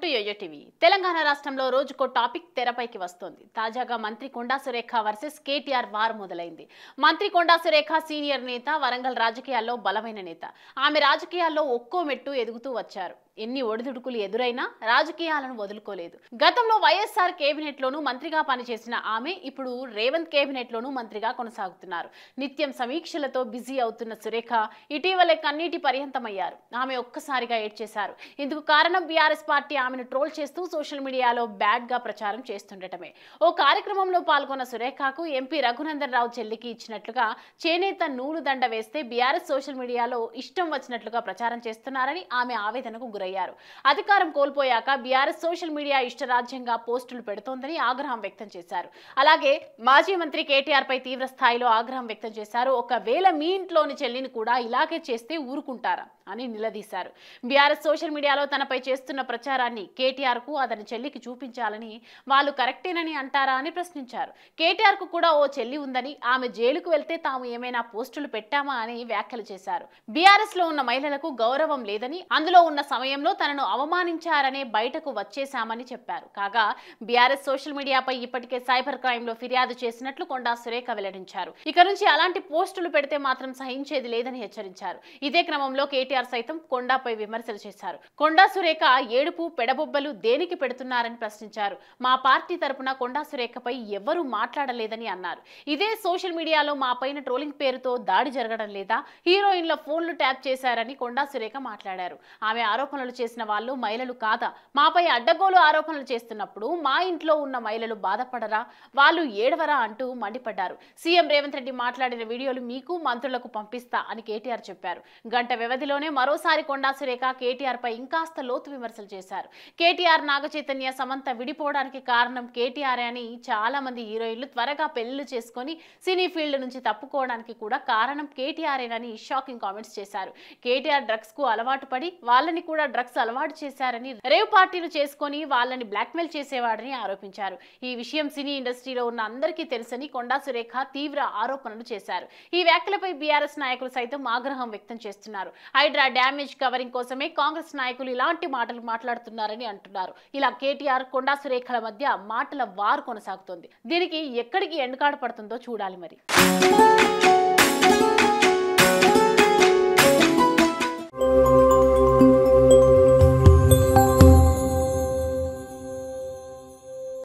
Welcome to YoYo TV. Telangana రాష్ట్రంలో రోజుకో topic తెరపైకి వస్తోంది. తాజాగా మంత్రి Konda Surekha versus KTR war మొదలైంది. మంత్రి కొండా సురేఖ సీనియర్ నేత, వరంగల్ రాజకీయాల్లో బలమైన నేత. ఆమె రాజకీయాల్లో ఒక్కో మెట్టు ఎదుగుతూ వచ్చారు. ఎన్ని ఒడిదుడుకులు ఎదురైనా రాజకీయాలను వదులుకోలేదు. గతంలో వైఎస్ఆర్ కేబినెట్ లోనూ మంత్రిగా పనిచేసిన ఆమె ఇప్పుడు రేవంత్ కేబినెట్ లోనూ మంత్రిగా కొనసాగుతున్నారు. నిత్యం సమీక్షలతో బిజీ అవుతున్న సురేఖ ఇటీవలే కన్నీటి పర్యంతమయ్యారు. ఆమె ఒక్కసారిగా ఏడ్చేశారు. ఇందుకు కారణం బీఆర్ఎస్ పార్టీ ఆమెను ట్రోల్ చేస్తూ సోషల్ మీడియాలో బ్యాడ్ గా ప్రచారం చేస్తుండటమే. ఓ కార్యక్రమంలో పాల్గొన్న సురేఖకు ఎంపీ రఘునందన్ రావు చెల్లికి ఇచ్చినట్లుగా చేనేత నూలు దండ వేస్తే బీఆర్ఎస్ సోషల్ మీడియాలో ఇష్టం వచ్చినట్లుగా ప్రచారం చేస్తున్నారని ఆమె ఆవేదనకు గురయ్యారు. అధికారం కోల్పోయాక బీఆర్ఎస్ సోషల్ మీడియా ఇష్టరాజ్యంగా పోస్టులు పెడుతోందని ఆగ్రహం వ్యక్తం చేశారు. అలాగే మాజీ మంత్రి కేటీఆర్ పై తీవ్ర స్థాయిలో ఆగ్రహం వ్యక్తం చేశారు. ఒకవేళ మీ ఇంట్లోని చెల్లిని కూడా ఇలాగే చేస్తే ఊరుకుంటారా అని నిలదీశారు. బీఆర్ఎస్ సోషల్ మీడియాలో తనపై చేస్తున్న ప్రచారాన్ని కేటీఆర్ కు అతని చెల్లికి చూపించాలని, వాళ్ళు కరెక్టేనని అంటారా అని ప్రశ్నించారు. కేటీఆర్ కు కూడా ఓ చెల్లి ఉందని, ఆమె జైలుకు వెళ్తే తాము ఏమైనా పోస్టులు పెట్టామా అని వ్యాఖ్యలు చేశారు. బీఆర్ఎస్ లో ఉన్న మహిళలకు గౌరవం లేదని, అందులో ఉన్న సమయంలో తనను అవమానించారనే బయటకు వచ్చేశామని చెప్పారు. కాగా బీఆర్ఎస్ సోషల్ మీడియాపై ఇప్పటికే సైబర్ క్రైమ్ లో ఫిర్యాదు చేసినట్లు కొండా సురేఖ వెల్లడించారు. ఇక నుంచి అలాంటి పోస్టులు పెడితే మాత్రం సహించేది లేదని హెచ్చరించారు. ఇదే క్రమంలో కేటీఆర్ సైతం కొండాపై విమర్శలు చేశారు. కొండా సురేఖ ఏడుపు పెడబొబ్బలు దేనికి పెడుతున్నారని ప్రశ్నించారు. మా పార్టీ తరపున కొండా సురేఖపై ఎవ్వరూ మాట్లాడలేదని అన్నారు. ఇదే సోషల్ మీడియాలో మా పైన ట్రోలింగ్ పేరుతో దాడి జరగడం లేదా, హీరోయిన్ల ఫోన్లు ట్యాప్ చేశారని కొండా సురేఖ మాట్లాడారు. ఆమె ఆరోపణలు చేసిన వాళ్ళు మహిళలు కాదా? మాపై అడ్డగోలు ఆరోపణలు చేస్తున్నప్పుడు మా ఇంట్లో ఉన్న మహిళలు బాధపడరా, వాళ్ళు ఏడవరా అంటూ మండిపడ్డారు. సీఎం రేవంత్ రెడ్డి మాట్లాడిన వీడియోలు మీకు, మంత్రులకు పంపిస్తా అని కేటీఆర్ చెప్పారు. గంట వ్యవధిలోనే మరోసారి కొండా సురేఖ కేటీఆర్ పై ఇంకాస్త లోతు విమర్శలు చేశారు. కేటీఆర్, నాగచైతన్య, సమంత విడిపోవడానికి కారణం కేటీఆర్ అని, చాలా మంది హీరోయిన్లు త్వరగా పెళ్లిళ్లు చేసుకొని సినీ ఫీల్డ్ నుంచి తప్పుకోవడానికి కూడా కారణం కేటీఆర్ఏనని షాకింగ్ కామెంట్స్ చేశారు. కేటీఆర్ డ్రగ్స్ కు అలవాటు పడి వాళ్ళని కూడా డ్రగ్స్ అలవాటు చేశారని, రేవ్ పార్టీలు చేసుకొని వాళ్ళని బ్లాక్మెయిల్ చేసేవాడని ఆరోపించారు. ఈ విషయం సినీ ఇండస్ట్రీలో ఉన్న అందరికీ తెలుసని కొండా సురేఖ తీవ్ర ఆరోపణలు చేశారు. ఈ వ్యాఖ్యలపై బీఆర్ఎస్ నాయకులు సైతం ఆగ్రహం వ్యక్తం చేస్తున్నారు. హైడ్రా డ్యామేజ్ కవరింగ్ కోసమే కాంగ్రెస్ నాయకులు ఇలాంటి మాటలు మాట్లాడుతున్నారని అంటున్నారు. ఇలా కేటీఆర్, కొండా సురేఖల మధ్య మాటల వార్ కొనసాగుతోంది. దీనికి ఎక్కడికి ఎండుకాడు పడుతుందో చూడాలి మరి.